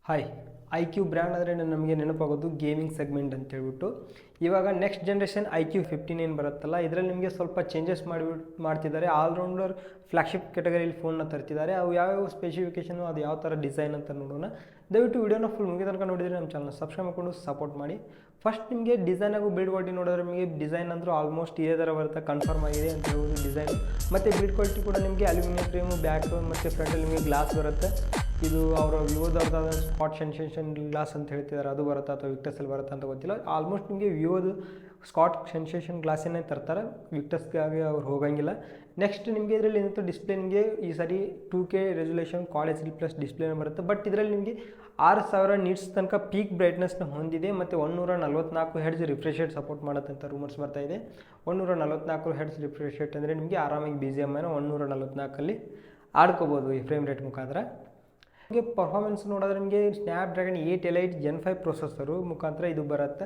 Hi IQ brand ಅಂದರೆ ನಮಗೆ ನೆನಪಾಗೋದು ಗೇಮಿಂಗ್ ಸೆಗ್ಮೆಂಟ್ ಅಂತ ಹೇಳ್ಬಿಟ್ಟು. ಇವಾಗ ನೆಕ್ಸ್ಟ್ ಜನ್ರೇಷನ್ IQ15 ಏನು ಬರುತ್ತಲ್ಲ, ಇದರಲ್ಲಿ ನಿಮಗೆ ಸ್ವಲ್ಪ ಚೇಂಜಸ್ ಮಾಡ್ತಿದ್ದಾರೆ. ಆಲ್ರೌಂಡರ್ ಫ್ಲಾಗ್ಶಿಪ್ ಕ್ಯಾಟಗರಿಯಲ್ಲಿ ಫೋನ್ನ ತರ್ತಿದ್ದಾರೆ. ಅವು ಯಾವ್ಯಾವ ಸ್ಪೆಸಿಫಿಕೇಷನು, ಅದು ಯಾವ ಥರ ಡಿಸೈನ್ ಅಂತ ನೋಡೋಣ. ದಯವಿಟ್ಟು ವಿಡಿಯೋನ ಫುಲ್ ಮುಗಿದ ತನಕ ನೋಡಿದರೆ ನಮ್ಮ ಚಾನಲ್ನ ಸಬ್ಸ್ಕ್ರೈಬ್ ಮಾಡಿಕೊಂಡು ಸಪೋರ್ಟ್ ಮಾಡಿ. ಫಸ್ಟ್ ನಿಮಗೆ ಡಿಸೈನ್ ಹಾಗೂ ಬಿಲ್ಡ್ ಕ್ವಾಲಿಟಿ ನೋಡಿದ್ರೆ ನಿಮಗೆ ಡಿಸೈನ್ ಅಂದರೂ ಆಲ್ಮೋಸ್ಟ್ ಇದೇ ಥರ ಬರುತ್ತೆ, ಕನ್ಫರ್ಮ್ ಆಗಿದೆ ಅಂತ ಹೇಳ್ಬೋದು ಡಿಸೈನು. ಮತ್ತು ಬಿಲ್ಡ್ ಕ್ವಾಲಿಟಿ ಕೂಡ ನಿಮಗೆ ಅಲ್ಯೂಮಿನಿಯಂ ಫ್ರೇಮು, ಬ್ಯಾಕ್ ಮತ್ತು ಫ್ರಂಟಲ್ಲಿ ನಿಮಗೆ ಗ್ಲಾಸ್ ಬರುತ್ತೆ. ಇದು ಅವರ ವಿವೋದವ್ರದ್ದಾದ ಸ್ಪಾಟ್ ಸೆನ್ಸೇಷನ್ ಗ್ಲಾಸ್ ಅಂತ ಹೇಳ್ತಿದ್ದಾರೆ, ಅದು ಬರುತ್ತಾ ಅಥವಾ ವಿಕ್ಟರ್ಸಲ್ಲಿ ಬರುತ್ತಾ ಅಂತ ಗೊತ್ತಿಲ್ಲ. ಆಲ್ಮೋಸ್ಟ್ ನಿಮಗೆ ವಿವೋದು ಸ್ಕಾಟ್ ಸೆನ್ಸೇಷನ್ ಗ್ಲಾಸನ್ನೇ ತರ್ತಾರೆ, ವಿಕ್ಟರ್ಸ್ಗಾಗಿ ಅವ್ರು ಹೋಗಂಗಿಲ್ಲ. ನೆಕ್ಸ್ಟ್ ನಿಮಗೆ ಇದರಲ್ಲಿ ಏನಿತ್ತು ಡಿಸ್ಪ್ಲೇ, ನಿಮಗೆ ಈ ಸಾರಿ 2K ರೆಸೊಲ್ಯೂಷನ್ ಕ್ವಾಡ್ HD+ ಡಿಸ್ಪ್ಲೇನೇ ಬರುತ್ತೆ. ಬಟ್ ಇದರಲ್ಲಿ ನಿಮಗೆ 6000 ನಿಟ್ಸ್ ತನಕ ಪೀಕ್ ಬ್ರೈಟ್ನೆಸ್ನ ಹೊಂದಿದೆ ಮತ್ತು 144 Hz ರಿಫ್ರೆಶ್ ರೇಟ್ ಸಪೋರ್ಟ್ ಮಾಡುತ್ತೆ ಅಂತ ರೂಮರ್ಸ್ ಬರ್ತಾ ಇದೆ. 144 Hz ರಿಫ್ರೆಶ್ ರೇಟ್ ಅಂದರೆ ನಿಮಗೆ ಆರಾಮಾಗಿ BGMನ 144ಅಲ್ಲಿ ಆಡ್ಕೋಬೋದು ಈ ಫ್ರೇಮ್ ರೇಟ್ ಮುಖಾಂತರ. ನಿಮಗೆ ಪರ್ಫಾರ್ಮೆನ್ಸ್ ನೋಡಿದ್ರೆ ನಿಮಗೆ ಸ್ನ್ಯಾಪ್ಡ್ರ್ಯಾಗನ್ 8 Elite Gen 5 ಪ್ರೊಸೆಸರು ಮುಖಾಂತರ ಇದು ಬರುತ್ತೆ.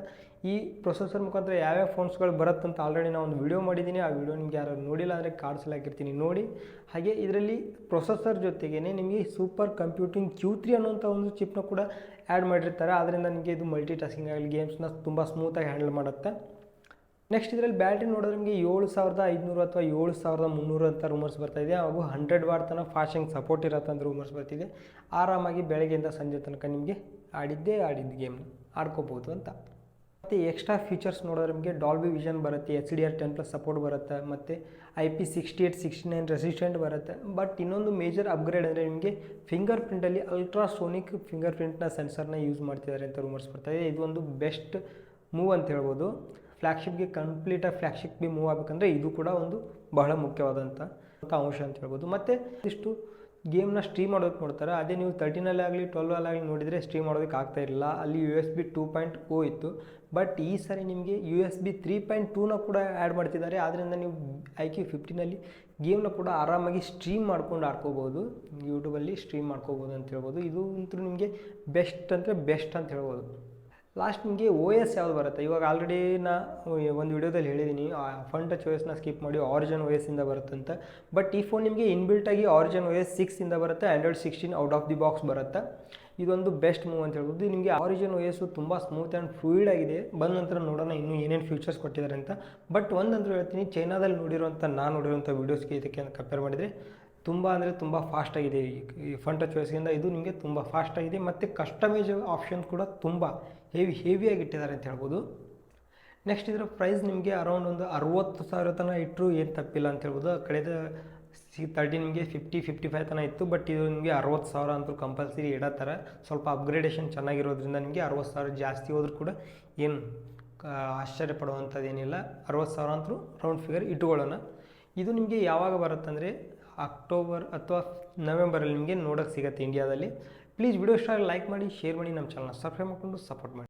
ಈ ಪ್ರೊಸೆಸರ್ ಮುಖಾಂತರ ಯಾವ್ಯಾವ ಫೋನ್ಸ್ಗಳು ಬರುತ್ತಂತ ಆಲ್ರೆಡಿ ನಾನು ಒಂದು ವಿಡಿಯೋ ಮಾಡಿದ್ದೀನಿ. ಆ ವಿಡಿಯೋ ನಿಮಗೆ ಯಾರು ನೋಡಿಲ್ಲ ಅಂದರೆ ಕಾರ್ಡ್ಸಲ್ಲಿ ಹಾಕಿರ್ತೀನಿ, ನೋಡಿ. ಹಾಗೆ ಇದರಲ್ಲಿ ಪ್ರೊಸೆಸರ್ ಜೊತೆಗೇ ನಿಮಗೆ ಸೂಪರ್ ಕಂಪ್ಯೂಟಿಂಗ್ Q3 ಅನ್ನೋಂಥ ಒಂದು ಚಿಪ್ನ ಕೂಡ ಆ್ಯಡ್ ಮಾಡಿರ್ತಾರೆ. ಆದ್ದರಿಂದ ನಿಮಗೆ ಇದು ಮಲ್ಟಿ ಟಾಸ್ಕಿಂಗ್ ಆಗಲಿ ಗೇಮ್ಸ್ನ ತುಂಬ ಸ್ಮೂತಾಗಿ ಹ್ಯಾಂಡಲ್ ಮಾಡುತ್ತೆ. ನೆಕ್ಸ್ಟ್ ಇದರಲ್ಲಿ ಬ್ಯಾಟ್ರಿ ನೋಡಿದ್ರೆ ನಿಮಗೆ 7500 ಅಥವಾ 7300 ಅಂತ ರೂಮರ್ಸ್ ಬರ್ತಾಯಿದೆ. ಹಾಗೂ 100 ವಾಟ್ ತನಕ ಫಾಸ್ಟ್ ಚಾರ್ಜಿಂಗ್ ಸಪೋರ್ಟ್ ಇರುತ್ತೆ ಅಂತ ರೂಮರ್ಸ್ ಬರ್ತಿದೆ. ಆರಾಮಾಗಿ ಬೆಳಗ್ಗೆಯಿಂದ ಸಂಜೆ ತನಕ ನಿಮಗೆ ಆಡಿದ್ದ ಗೇಮ್ನ ಆಡ್ಕೋಬೋದು ಅಂತ. ಮತ್ತು ಎಕ್ಸ್ಟ್ರಾ ಫೀಚರ್ಸ್ ನೋಡಿದ್ರೆ ನಿಮಗೆ ಡಾಲ್ಬಿ ವಿಷನ್ ಬರುತ್ತೆ, HDR10+ ಸಪೋರ್ಟ್ ಬರುತ್ತೆ, ಮತ್ತು IP68-69 ರೆಸಿಸ್ಟೆಂಟ್ ಬರುತ್ತೆ. ಬಟ್ ಇನ್ನೊಂದು ಮೇಜರ್ ಅಪ್ಗ್ರೇಡ್ ಅಂದರೆ ನಿಮಗೆ ಫಿಂಗರ್ ಪ್ರಿಂಟಲ್ಲಿ ಅಲ್ಟ್ರಾಸೋನಿಕ್ ಫಿಂಗರ್ ಪ್ರಿಂಟ್ನ ಸೆನ್ಸರ್ನ ಯೂಸ್ ಮಾಡ್ತಿದ್ದಾರೆ ಅಂತ ರೂಮರ್ಸ್ ಬರ್ತಾಯಿದೆ. ಇದು ಒಂದು ಬೆಸ್ಟ್ ಮೂವ್ ಅಂತ ಹೇಳ್ಬೋದು. ಫ್ಲ್ಯಾಗ್ಶಿಪ್ಗೆ ಕಂಪ್ಲೀಟಾಗಿ ಫ್ಲ್ಯಾಗ್ಶಿಪ್ಗೆ ಮೂವ್ ಆಗಬೇಕಂದ್ರೆ ಇದು ಕೂಡ ಒಂದು ಬಹಳ ಮುಖ್ಯವಾದಂಥ ಅಂಶ ಅಂತ ಹೇಳ್ಬೋದು. ಮತ್ತು ಇಷ್ಟು ಗೇಮ್ನ ಸ್ಟ್ರೀಮ್ ಮಾಡೋದಕ್ಕೆ ನೋಡ್ತಾರೆ. ಅದೇ ನೀವು 13 ಆಗಲಿ 12 ನೋಡಿದರೆ ಸ್ಟ್ರೀಮ್ ಮಾಡೋದಕ್ಕೆ ಆಗ್ತಾ ಇರಲಿಲ್ಲ. ಅಲ್ಲಿ USB 2.0 ಇತ್ತು. ಬಟ್ ಈ ಸಾರಿ ನಿಮಗೆ USB 3.2ನ ಕೂಡ ಆ್ಯಡ್ ಮಾಡ್ತಿದ್ದಾರೆ. ಆದ್ದರಿಂದ ನೀವು IQ15 ಗೇಮ್ನ ಕೂಡ ಆರಾಮಾಗಿ ಸ್ಟ್ರೀಮ್ ಮಾಡ್ಕೊಂಡು ಆಡ್ಕೋಬೋದು, ಯೂಟ್ಯೂಬಲ್ಲಿ ಸ್ಟ್ರೀಮ್ ಮಾಡ್ಕೋಬೋದು ಅಂತ ಹೇಳ್ಬೋದು. ಇದು ಅಂತೂ ನಿಮಗೆ ಬೆಸ್ಟ್ ಅಂದರೆ ಬೆಸ್ಟ್ ಅಂತ ಹೇಳ್ಬೋದು. ಲಾಸ್ಟ್ ನಿಮಗೆ OS ಯಾವುದು ಬರುತ್ತೆ, ಇವಾಗ ಆಲ್ರೆಡಿ ಒಂದು ವಿಡಿಯೋದಲ್ಲಿ ಹೇಳಿದ್ದೀನಿ, ಫನ್ ಟಚ್ OSನ ಸ್ಕಿಪ್ ಮಾಡಿ Origin OSಯಿಂದ ಬರುತ್ತಂತ. ಬಟ್ ಈ ಫೋನ್ ನಿಮಗೆ ಇನ್ಬಿಲ್ಟಾಗಿ Origin OS 6ಇಂದ ಬರುತ್ತೆ, Android 16 out of the box ಬರುತ್ತೆ. ಇದೊಂದು ಬೆಸ್ಟ್ ಮೂವ್ ಅಂತ ಹೇಳ್ಬೋದು. ನಿಮಗೆ Origin OS ತುಂಬ ಸ್ಮೂತ್ ಆ್ಯಂಡ್ ಫ್ಲೂಯಿಡ್ ಆಗಿದೆ. ಬಂದ ನಂತರ ನೋಡೋಣ ಇನ್ನೂ ಏನೇನು ಫೀಚರ್ಸ್ ಕೊಟ್ಟಿದ್ದಾರೆ ಅಂತ. ಬಟ್ ಒಂದಂತೂ ಹೇಳ್ತೀನಿ, ಚೈನಾದಲ್ಲಿ ನಾನು ನೋಡಿರೋಂಥ ವೀಡಿಯೋಸ್ಗೆ ಇದಕ್ಕೆ ಕಂಪೇರ್ ಮಾಡಿದರೆ ತುಂಬ ಅಂದರೆ ತುಂಬ ಫಾಸ್ಟಾಗಿದೆ. ಈ ಫನ್ ಟಚ್ OSಗಿಂತ ಇದು ನಿಮಗೆ ತುಂಬ ಫಾಸ್ಟಾಗಿದೆ. ಮತ್ತು ಕಸ್ಟಮೈಸ್ ಆಪ್ಷನ್ ಕೂಡ ತುಂಬ ಹೆವಿಯಾಗಿ ಇಟ್ಟಿದ್ದಾರೆ ಅಂತ ಹೇಳ್ಬೋದು. ನೆಕ್ಸ್ಟ್ ಇದರ ಪ್ರೈಸ್ ನಿಮಗೆ ಅರೌಂಡ್ ಒಂದು 60,000 ತನಕ ಇಟ್ಟರು ಏನು ತಪ್ಪಿಲ್ಲ ಅಂತ ಹೇಳ್ಬೋದು. ಕಳೆದ 13 ನಿಮಗೆ 50-55 ತನಕ ಇತ್ತು. ಬಟ್ ಇದು ನಿಮಗೆ 60,000 ಅಂತೂ ಕಂಪಲ್ಸರಿ ಇಡತ್ತಾರೆ. ಸ್ವಲ್ಪ ಅಪ್ಗ್ರೇಡೇಷನ್ ಚೆನ್ನಾಗಿರೋದ್ರಿಂದ ನಿಮಗೆ 60,000 ಜಾಸ್ತಿ ಹೋದ್ರೂ ಕೂಡ ಏನು ಆಶ್ಚರ್ಯ ಪಡುವಂಥದ್ದು ಏನಿಲ್ಲ. 60,000 ಅಂತೂ ರೌಂಡ್ ಫಿಗರ್ ಇಟ್ಕೊಳ್ಳೋಣ. ಇದು ನಿಮಗೆ ಯಾವಾಗ ಬರುತ್ತಂದರೆ ಅಕ್ಟೋಬರ್ ಅಥವಾ ನವೆಂಬರಲ್ಲಿ ನಿಮಗೆ ನೋಡೋಕ್ಕೆ ಸಿಗುತ್ತೆ ಇಂಡಿಯಾದಲ್ಲಿ. ಪ್ಲೀಸ್ ವಿಡಿಯೋ ಇಷ್ಟ ಲೈಕ್ ಮಾಡಿ, ಶೇರ್ ಮಾಡಿ, ನಮ್ಮ ಚಾನಲ್ನ ಸಬ್ಸ್ಕ್ರೈಬ್ ಮಾಡಿಕೊಂಡು ಸಪೋರ್ಟ್ ಮಾಡಿ.